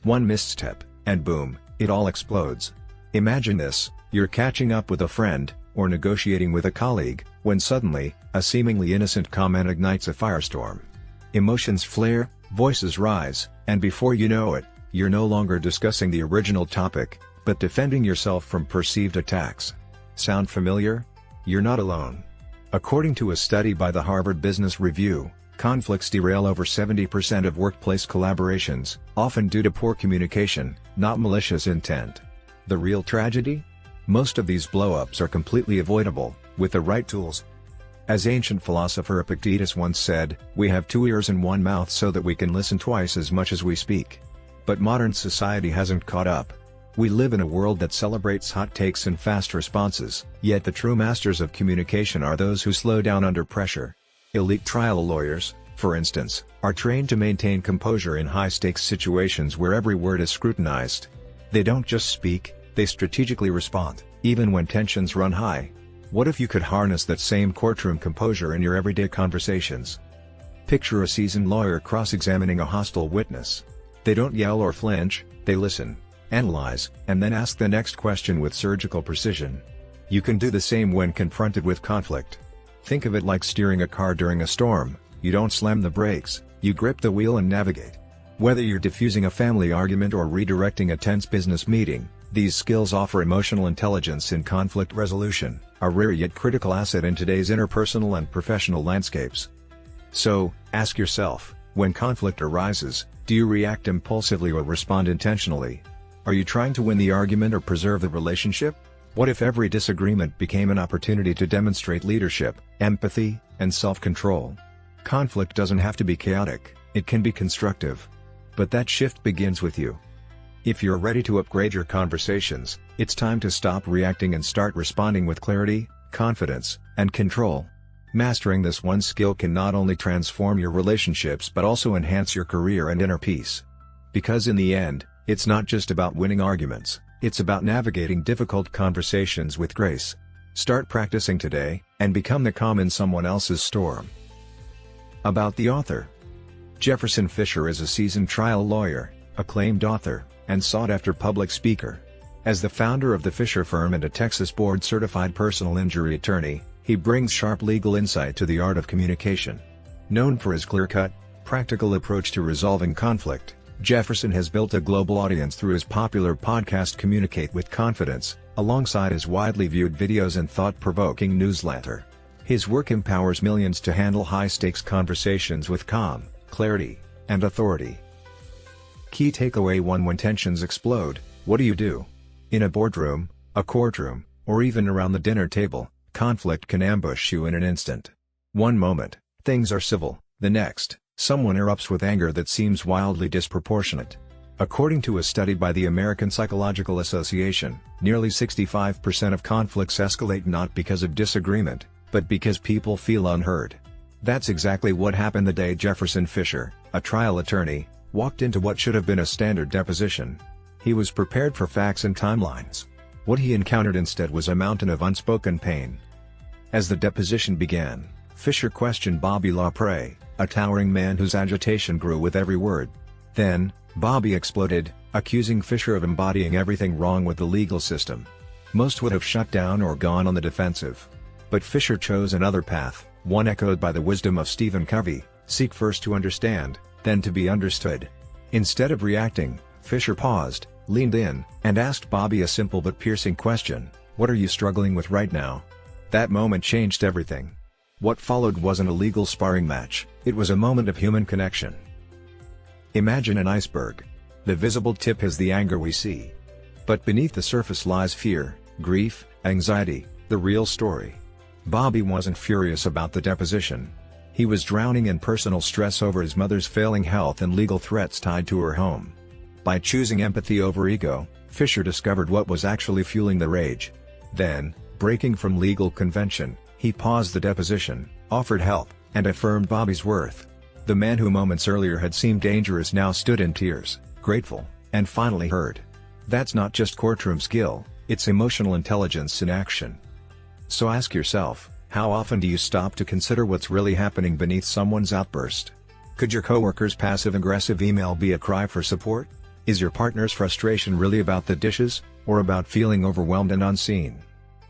One misstep, and boom, it all explodes. Imagine this: you're catching up with a friend, or negotiating with a colleague, when suddenly, a seemingly innocent comment ignites a firestorm. Emotions flare, voices rise, and before you know it, you're no longer discussing the original topic, but defending yourself from perceived attacks. Sound familiar? You're not alone. According to a study by the Harvard Business Review, conflicts derail over 70% of workplace collaborations, often due to poor communication, not malicious intent. The real tragedy? Most of these blow-ups are completely avoidable, with the right tools. As ancient philosopher Epictetus once said, "We have 2 ears and 1 mouth so that we can listen twice as much as we speak." But modern society hasn't caught up. We live in a world that celebrates hot takes and fast responses, yet the true masters of communication are those who slow down under pressure. Elite trial lawyers, for instance, are trained to maintain composure in high-stakes situations where every word is scrutinized. They don't just speak, they strategically respond, even when tensions run high. What if you could harness that same courtroom composure in your everyday conversations? Picture a seasoned lawyer cross-examining a hostile witness. They don't yell or flinch, they listen, analyze, and then ask the next question with surgical precision. You can do the same when confronted with conflict. Think of it like steering a car during a storm. You don't slam the brakes, you grip the wheel and navigate. Whether you're diffusing a family argument or redirecting a tense business meeting, these skills offer emotional intelligence in conflict resolution, a rare yet critical asset in today's interpersonal and professional landscapes. So, ask yourself, when conflict arises, do you react impulsively or respond intentionally? Are you trying to win the argument or preserve the relationship? What if every disagreement became an opportunity to demonstrate leadership, empathy, and self-control? Conflict doesn't have to be chaotic, it can be constructive. But that shift begins with you. If you're ready to upgrade your conversations, it's time to stop reacting and start responding with clarity, confidence, and control. Mastering this one skill can not only transform your relationships but also enhance your career and inner peace. Because in the end, it's not just about winning arguments, it's about navigating difficult conversations with grace. Start practicing today, and become the calm in someone else's storm. About the author. Jefferson Fisher is a seasoned trial lawyer, acclaimed author, and sought-after public speaker. As the founder of the Fisher firm and a Texas board-certified personal injury attorney, he brings sharp legal insight to the art of communication. Known for his clear-cut, practical approach to resolving conflict, Jefferson has built a global audience through his popular podcast Communicate with Confidence, alongside his widely viewed videos and thought-provoking newsletter. His work empowers millions to handle high-stakes conversations with calm, clarity, and authority. Key takeaway 1: When tensions explode, what do you do? In a boardroom, a courtroom, or even around the dinner table, conflict can ambush you in an instant. One moment, things are civil, the next, someone erupts with anger that seems wildly disproportionate. According to a study by the American Psychological Association, nearly 65% of conflicts escalate not because of disagreement, but because people feel unheard. That's exactly what happened the day Jefferson Fisher, a trial attorney, walked into what should have been a standard deposition. He was prepared for facts and timelines. What he encountered instead was a mountain of unspoken pain. As the deposition began, Fisher questioned Bobby LaPree, a towering man whose agitation grew with every word. Then, Bobby exploded, accusing Fisher of embodying everything wrong with the legal system. Most would have shut down or gone on the defensive. But Fisher chose another path, one echoed by the wisdom of Stephen Covey: seek first to understand, then to be understood. Instead of reacting, Fisher paused, leaned in, and asked Bobby a simple but piercing question: "What are you struggling with right now?" That moment changed everything. What followed wasn't a legal sparring match, it was a moment of human connection. Imagine an iceberg. The visible tip is the anger we see. But beneath the surface lies fear, grief, anxiety, the real story. Bobby wasn't furious about the deposition. He was drowning in personal stress over his mother's failing health and legal threats tied to her home. By choosing empathy over ego, Fisher discovered what was actually fueling the rage. Then, breaking from legal convention, he paused the deposition, offered help, and affirmed Bobby's worth. The man who moments earlier had seemed dangerous now stood in tears, grateful, and finally heard. That's not just courtroom skill, it's emotional intelligence in action. So ask yourself, how often do you stop to consider what's really happening beneath someone's outburst? Could your coworker's passive-aggressive email be a cry for support? Is your partner's frustration really about the dishes, or about feeling overwhelmed and unseen?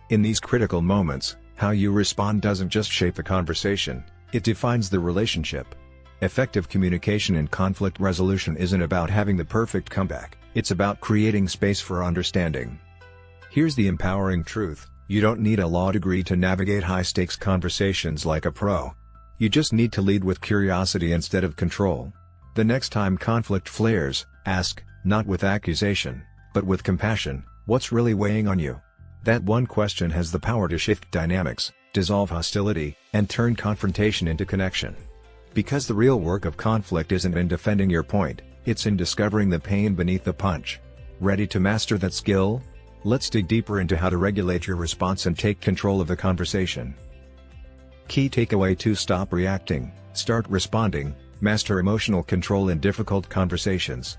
In these critical moments, how you respond doesn't just shape the conversation, it defines the relationship. Effective communication in conflict resolution isn't about having the perfect comeback, it's about creating space for understanding. Here's the empowering truth: you don't need a law degree to navigate high-stakes conversations like a pro. You just need to lead with curiosity instead of control. The next time conflict flares, ask, not with accusation, but with compassion, what's really weighing on you? That one question has the power to shift dynamics, dissolve hostility, and turn confrontation into connection. Because the real work of conflict isn't in defending your point, it's in discovering the pain beneath the punch. Ready to master that skill? Let's dig deeper into how to regulate your response and take control of the conversation. Key takeaway 2: Stop reacting, start responding, master emotional control in difficult conversations.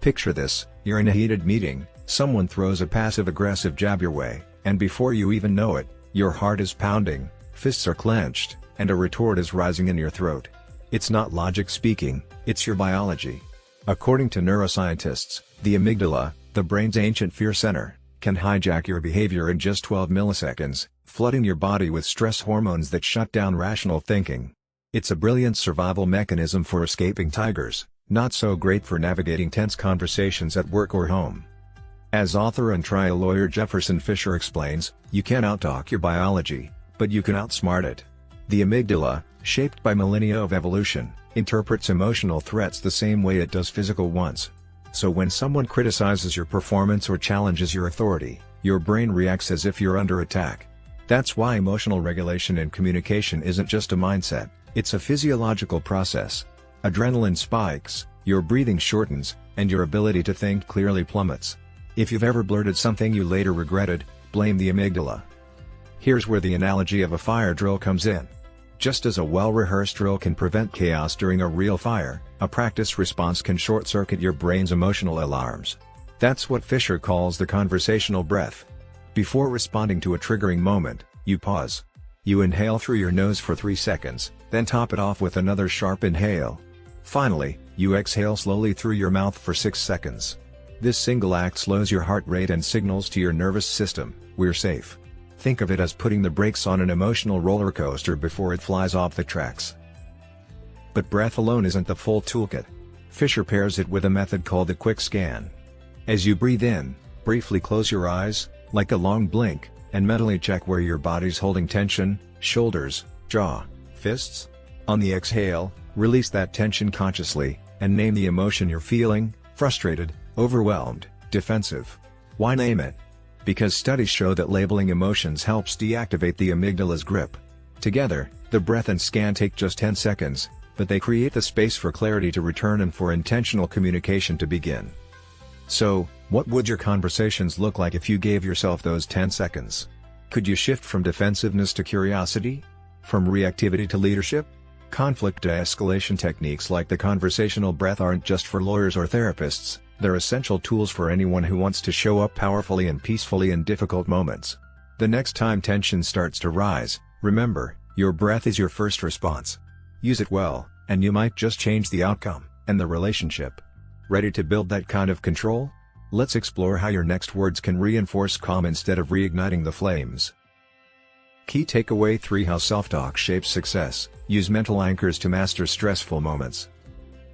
Picture this: you're in a heated meeting, someone throws a passive-aggressive jab your way, and before you even know it, your heart is pounding, fists are clenched, and a retort is rising in your throat. It's not logic speaking, it's your biology. According to neuroscientists, the amygdala, the brain's ancient fear center, can hijack your behavior in just 12 milliseconds, flooding your body with stress hormones that shut down rational thinking. It's a brilliant survival mechanism for escaping tigers, not so great for navigating tense conversations at work or home. As author and trial lawyer Jefferson Fisher explains, you can't outtalk your biology, but you can outsmart it. The amygdala, shaped by millennia of evolution, interprets emotional threats the same way it does physical ones. So when someone criticizes your performance or challenges your authority, your brain reacts as if you're under attack. That's why emotional regulation in communication isn't just a mindset, it's a physiological process. Adrenaline spikes, your breathing shortens, and your ability to think clearly plummets. If you've ever blurted something you later regretted, blame the amygdala. Here's where the analogy of a fire drill comes in. Just as a well-rehearsed drill can prevent chaos during a real fire, a practice response can short-circuit your brain's emotional alarms. That's what Fisher calls the conversational breath. Before responding to a triggering moment, you pause. You inhale through your nose for 3 seconds, then top it off with another sharp inhale. Finally, you exhale slowly through your mouth for 6 seconds. This single act slows your heart rate and signals to your nervous system, "We're safe." Think of it as putting the brakes on an emotional roller coaster before it flies off the tracks. But breath alone isn't the full toolkit. Fisher pairs it with a method called the quick scan. As you breathe in, briefly close your eyes, like a long blink, and mentally check where your body's holding tension: shoulders, jaw, fists. On the exhale, release that tension consciously, and name the emotion you're feeling: frustrated, overwhelmed, defensive. Why name it? Because studies show that labeling emotions helps deactivate the amygdala's grip. Together, the breath and scan take just 10 seconds, but they create the space for clarity to return and for intentional communication to begin. So, what would your conversations look like if you gave yourself those 10 seconds? Could you shift from defensiveness to curiosity? From reactivity to leadership? Conflict de-escalation techniques like the conversational breath aren't just for lawyers or therapists. They're essential tools for anyone who wants to show up powerfully and peacefully in difficult moments. The next time tension starts to rise, remember, your breath is your first response. Use it well, and you might just change the outcome, and the relationship. Ready to build that kind of control? Let's explore how your next words can reinforce calm instead of reigniting the flames. Key takeaway 3: How self-talk shapes success. Use mental anchors to master stressful moments.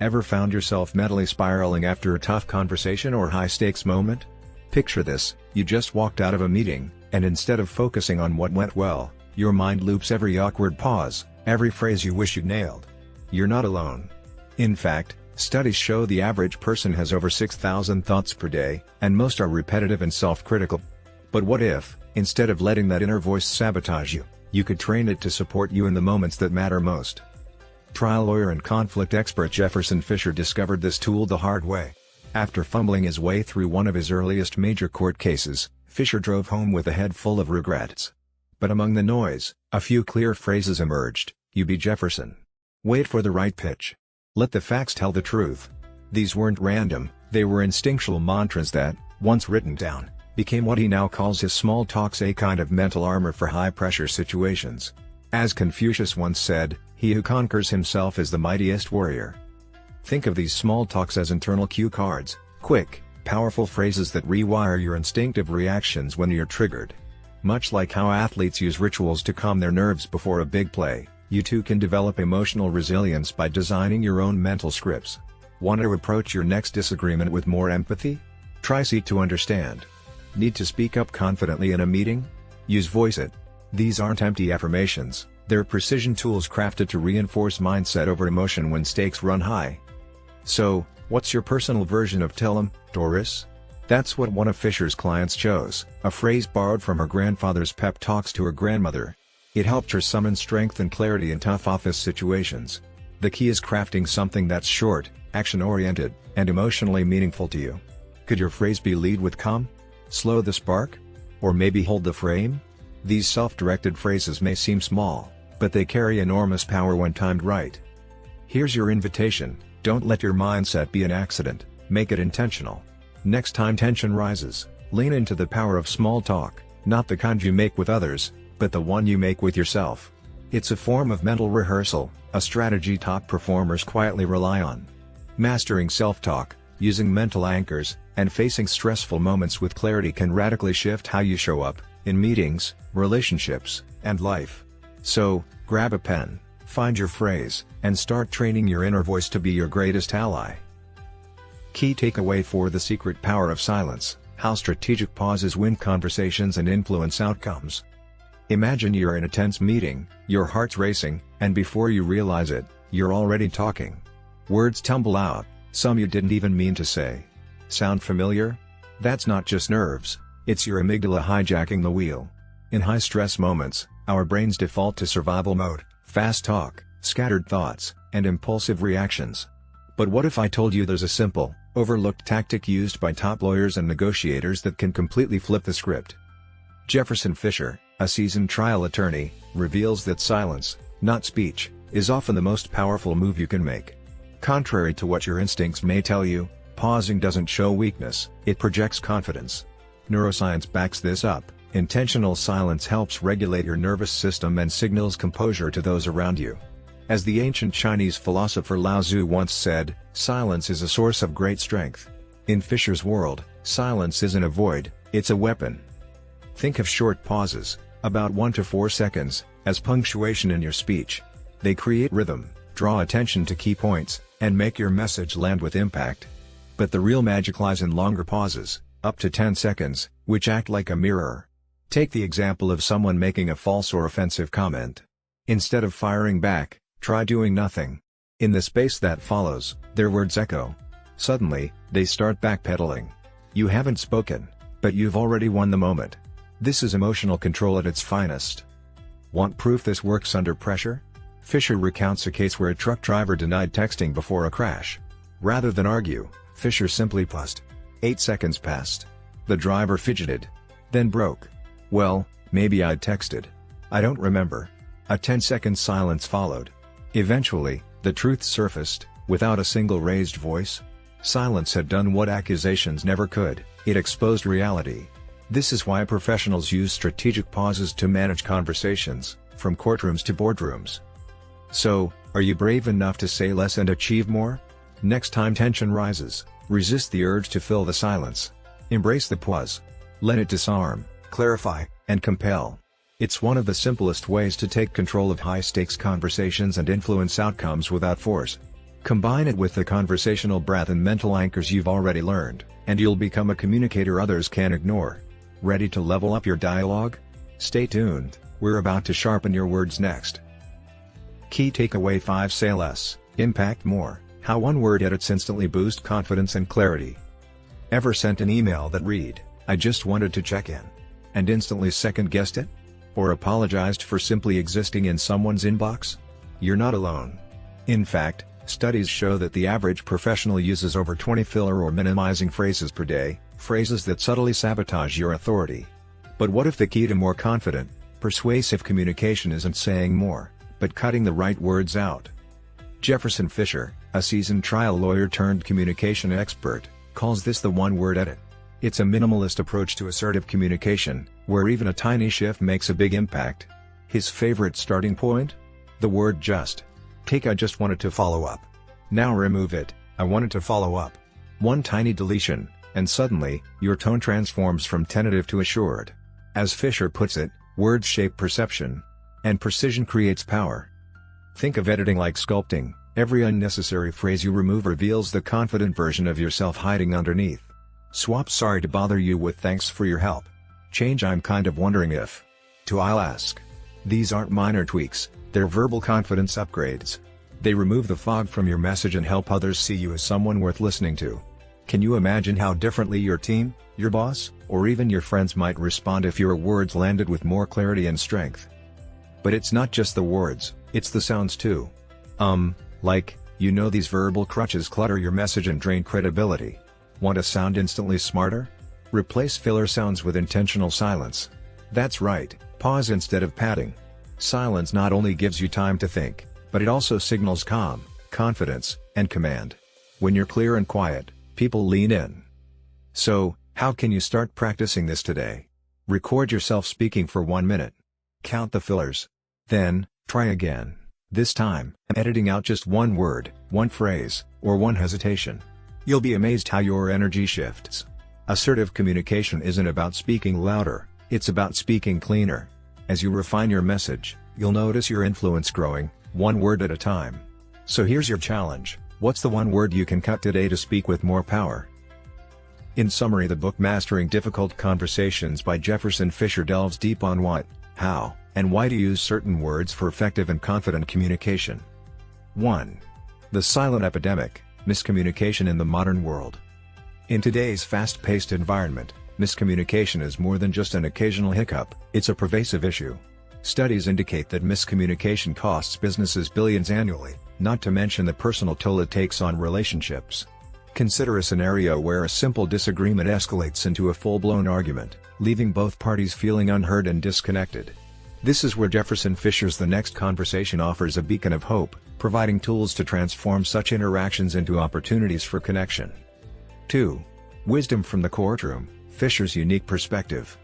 Ever found yourself mentally spiraling after a tough conversation or high-stakes moment? Picture this: you just walked out of a meeting, and instead of focusing on what went well, your mind loops every awkward pause, every phrase you wish you'd nailed. You're not alone. In fact, studies show the average person has over 6,000 thoughts per day, and most are repetitive and self-critical. But what if, instead of letting that inner voice sabotage you, you could train it to support you in the moments that matter most? Trial lawyer and conflict expert Jefferson Fisher discovered this tool the hard way. After fumbling his way through one of his earliest major court cases, Fisher drove home with a head full of regrets. But among the noise, a few clear phrases emerged: "You be Jefferson. Wait for the right pitch. Let the facts tell the truth." These weren't random, they were instinctual mantras that, once written down, became what he now calls his small talks, a kind of mental armor for high-pressure situations. As Confucius once said, "He who conquers himself is the mightiest warrior." Think of these small talks as internal cue cards, Quick, powerful phrases that rewire your instinctive reactions when you're triggered. Much like how athletes use rituals to calm their nerves before a big play, you too can develop emotional resilience by designing your own mental scripts. Want to approach your next disagreement with more empathy? Try seek to understand. Need to speak up confidently in a meeting? Use voice it. These aren't empty affirmations, they're precision tools crafted to reinforce mindset over emotion when stakes run high. So, what's your personal version of "Tell 'em, Doris"? That's what one of Fisher's clients chose, a phrase borrowed from her grandfather's pep talks to her grandmother. It helped her summon strength and clarity in tough office situations. The key is crafting something that's short, action-oriented, and emotionally meaningful to you. Could your phrase be "lead with calm"? "Slow the spark"? Or maybe "hold the frame"? These self-directed phrases may seem small, but they carry enormous power when timed right. Here's your invitation: don't let your mindset be an accident, make it intentional. Next time tension rises, lean into the power of small talk, not the kind you make with others, but the one you make with yourself. It's a form of mental rehearsal, a strategy top performers quietly rely on. Mastering self-talk, using mental anchors, and facing stressful moments with clarity can radically shift how you show up, in meetings, relationships, and life. So, grab a pen, find your phrase, and start training your inner voice to be your greatest ally. Key takeaway for the secret power of silence: how strategic pauses win conversations and influence outcomes. Imagine you're in a tense meeting, your heart's racing, and before you realize it, you're already talking. Words tumble out, some you didn't even mean to say. Sound familiar? That's not just nerves, it's your amygdala hijacking the wheel. In high-stress moments, our brains default to survival mode, fast talk, scattered thoughts, and impulsive reactions. But what if I told you there's a simple, overlooked tactic used by top lawyers and negotiators that can completely flip the script? Jefferson Fisher, a seasoned trial attorney, reveals that silence, not speech, is often the most powerful move you can make. Contrary to what your instincts may tell you, pausing doesn't show weakness, it projects confidence. Neuroscience backs this up. Intentional silence helps regulate your nervous system and signals composure to those around you. As the ancient Chinese philosopher Lao Tzu once said, silence is a source of great strength. In Fisher's world, silence isn't a void, it's a weapon. Think of short pauses, about 1 to 4 seconds, as punctuation in your speech. They create rhythm, draw attention to key points, and make your message land with impact. But the real magic lies in longer pauses, up to 10 seconds, which act like a mirror. Take the example of someone making a false or offensive comment. Instead of firing back, try doing nothing. In the space that follows, their words echo. Suddenly, they start backpedaling. You haven't spoken, but you've already won the moment. This is emotional control at its finest. Want proof this works under pressure? Fisher recounts a case where a truck driver denied texting before a crash. Rather than argue, Fisher simply paused. 8 seconds passed. The driver fidgeted. Then broke. "Well, maybe I'd texted. I don't remember." A 10-second silence followed. Eventually, the truth surfaced, without a single raised voice. Silence had done what accusations never could, it exposed reality. This is why professionals use strategic pauses to manage conversations, from courtrooms to boardrooms. So, are you brave enough to say less and achieve more? Next time tension rises, resist the urge to fill the silence. Embrace the pause. Let it disarm, clarify, and compel. It's one of the simplest ways to take control of high-stakes conversations and influence outcomes without force. Combine it with the conversational breath and mental anchors you've already learned, and you'll become a communicator others can't ignore. Ready to level up your dialogue? Stay tuned, we're about to sharpen your words next. Key takeaway 5: Say less, impact more, how one word edits instantly boost confidence and clarity. Ever sent an email that read, "I just wanted to check in," and instantly second-guessed it? Or apologized for simply existing in someone's inbox? You're not alone. In fact, studies show that the average professional uses over 20 filler or minimizing phrases per day, phrases that subtly sabotage your authority. But what if the key to more confident, persuasive communication isn't saying more, but cutting the right words out? Jefferson Fisher, a seasoned trial lawyer turned communication expert, calls this the one-word edit. It's a minimalist approach to assertive communication, where even a tiny shift makes a big impact. His favorite starting point? The word just. Take "I just wanted to follow up." Now remove it, "I wanted to follow up." One tiny deletion, and suddenly, your tone transforms from tentative to assured. As Fisher puts it, words shape perception. And precision creates power. Think of editing like sculpting. Every unnecessary phrase you remove reveals the confident version of yourself hiding underneath. Swap "sorry to bother you" with "thanks for your help." Change "I'm kind of wondering if" to "I'll ask." These aren't minor tweaks, they're verbal confidence upgrades. They remove the fog from your message and help others see you as someone worth listening to. Can you imagine how differently your team, your boss, or even your friends might respond if your words landed with more clarity and strength? But it's not just the words, it's the sounds too. These verbal crutches clutter your message and drain credibility. Want to sound instantly smarter? Replace filler sounds with intentional silence. That's right, pause instead of padding. Silence not only gives you time to think, but it also signals calm, confidence, and command. When you're clear and quiet, people lean in. So, how can you start practicing this today? Record yourself speaking for 1 minute. Count the fillers. Then, try again. This time, editing out just one word, one phrase, or one hesitation. You'll be amazed how your energy shifts. Assertive communication isn't about speaking louder, it's about speaking cleaner. As you refine your message, you'll notice your influence growing, one word at a time. So here's your challenge: what's the one word you can cut today to speak with more power? In summary, the book Mastering Difficult Conversations by Jefferson Fisher delves deep on what, how, and why to use certain words for effective and confident communication. 1. The silent epidemic: miscommunication in the modern world. In today's fast-paced environment, miscommunication is more than just an occasional hiccup, it's a pervasive issue. Studies indicate that miscommunication costs businesses billions annually, not to mention the personal toll it takes on relationships. Consider a scenario where a simple disagreement escalates into a full-blown argument, leaving both parties feeling unheard and disconnected. This is where Jefferson Fisher's The Next Conversation offers a beacon of hope, providing tools to transform such interactions into opportunities for connection. 2. Wisdom from the courtroom: Fisher's unique perspective.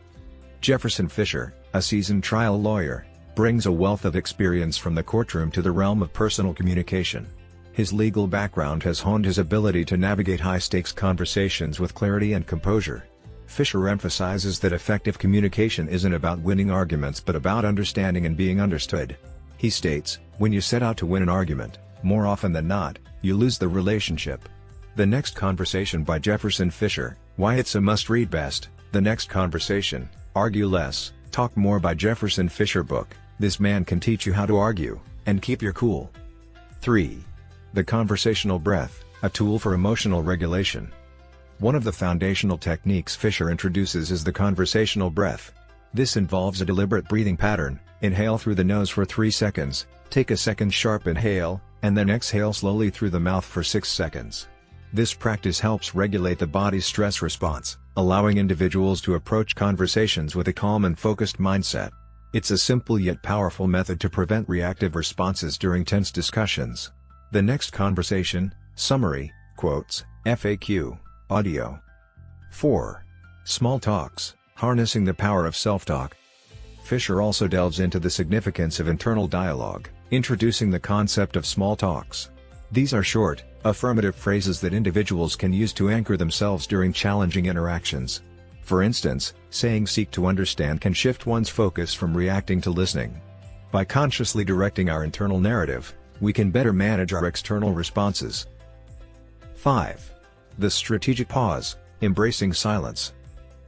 Jefferson Fisher, a seasoned trial lawyer, brings a wealth of experience from the courtroom to the realm of personal communication. His legal background has honed his ability to navigate high-stakes conversations with clarity and composure. Fisher emphasizes that effective communication isn't about winning arguments but about understanding and being understood. He states, "When you set out to win an argument, more often than not, you lose the relationship." The Next Conversation by Jefferson Fisher, why it's a must-read. Best, The Next Conversation, Argue Less, Talk More by Jefferson Fisher book. This man can teach you how to argue, and keep your cool. 3. The conversational breath, a tool for emotional regulation. One of the foundational techniques Fisher introduces is the conversational breath. This involves a deliberate breathing pattern: inhale through the nose for 3 seconds, take a second sharp inhale, and then exhale slowly through the mouth for 6 seconds. This practice helps regulate the body's stress response, allowing individuals to approach conversations with a calm and focused mindset. It's a simple yet powerful method to prevent reactive responses during tense discussions. The Next Conversation, Summary, Quotes, FAQ, Audio. 4. Small talks, harnessing the power of self-talk. Fisher also delves into the significance of internal dialogue, introducing the concept of small talks. These are short, affirmative phrases that individuals can use to anchor themselves during challenging interactions. For instance, saying "seek to understand" can shift one's focus from reacting to listening. By consciously directing our internal narrative, we can better manage our external responses. 5. The strategic pause, embracing silence.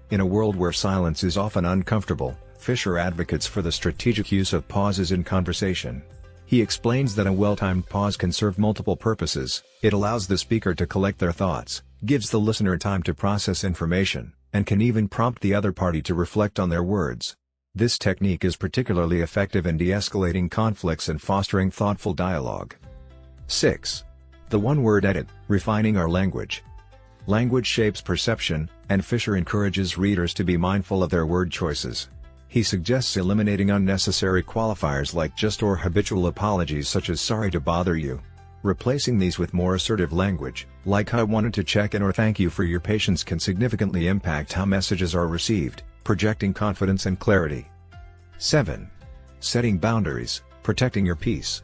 In a world where silence is often uncomfortable, Fisher advocates for the strategic use of pauses in conversation. He explains that a well-timed pause can serve multiple purposes. It allows the speaker to collect their thoughts, gives the listener time to process information, and can even prompt the other party to reflect on their words. This technique is particularly effective in de-escalating conflicts and fostering thoughtful dialogue. 6. The one-word edit, refining our language. Language shapes perception, and Fisher encourages readers to be mindful of their word choices. He suggests eliminating unnecessary qualifiers like just or habitual apologies such as "sorry to bother you." Replacing these with more assertive language, like "I wanted to check in" or "thank you for your patience," can significantly impact how messages are received, projecting confidence and clarity. 7. Setting boundaries, protecting your peace.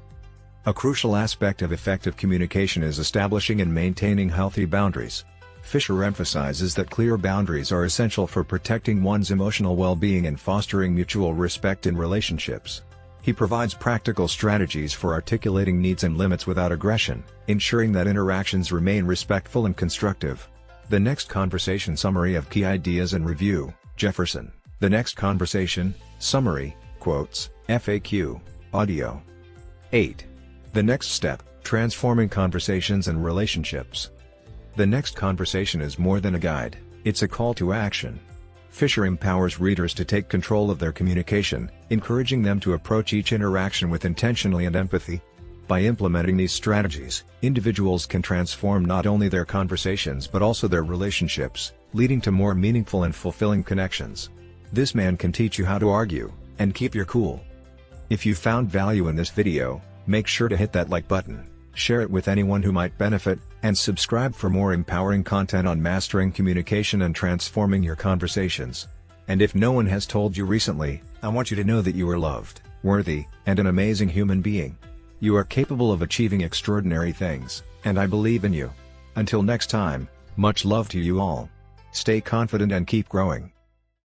A crucial aspect of effective communication is establishing and maintaining healthy boundaries. Fisher emphasizes that clear boundaries are essential for protecting one's emotional well-being and fostering mutual respect in relationships. He provides practical strategies for articulating needs and limits without aggression, ensuring that interactions remain respectful and constructive. The next conversation summary of key ideas and review, Jefferson. The next conversation, summary, quotes, FAQ, audio. 8. The next step, transforming conversations and relationships. The next conversation is more than a guide, it's a call to action. Fisher empowers readers to take control of their communication, encouraging them to approach each interaction with intentionality and empathy. By implementing these strategies, individuals can transform not only their conversations but also their relationships, leading to more meaningful and fulfilling connections. This man can teach you how to argue, and keep your cool. If you found value in this video, make sure to hit that like button, share it with anyone who might benefit, and subscribe for more empowering content on mastering communication and transforming your conversations. And if no one has told you recently, I want you to know that you are loved, worthy, and an amazing human being. You are capable of achieving extraordinary things, and I believe in you. Until next time, much love to you all. Stay confident and keep growing.